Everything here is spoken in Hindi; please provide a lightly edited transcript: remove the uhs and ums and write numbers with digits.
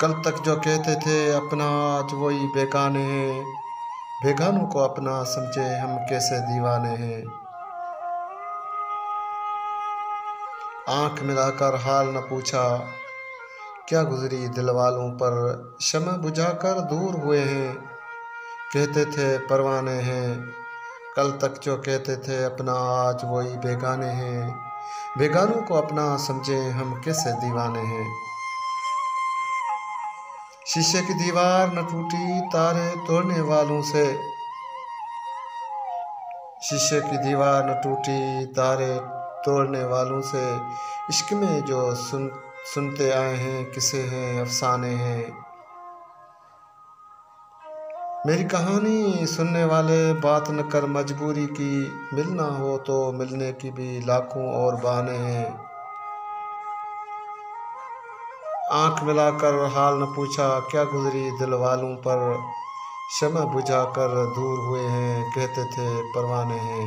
कल तक जो कहते थे अपना, आज वही बेगाने हैं। बेगानों को अपना समझे हम कैसे दीवाने हैं। आंख मिलाकर हाल न पूछा, क्या गुजरी दिल वालों पर। शम्म बुझाकर दूर हुए हैं, कहते थे परवाने हैं। कल तक जो कहते थे अपना, आज वही बेगाने हैं। बेगानों को अपना समझे हम कैसे दीवाने हैं। शीशे की दीवार न टूटी तारे तोड़ने वालों से। शीशे की दीवार न टूटी तारे तोड़ने वालों से। इश्क में जो सुनते आए हैं, किसे हैं अफसाने हैं। मेरी कहानी सुनने वाले बात न कर मजबूरी की। मिलना हो तो मिलने की भी लाखों और बहाने हैं। आंख मिलाकर हाल न पूछा, क्या गुजरी दिल वालों पर। शम्म बुझाकर दूर हुए हैं, कहते थे परवाने हैं।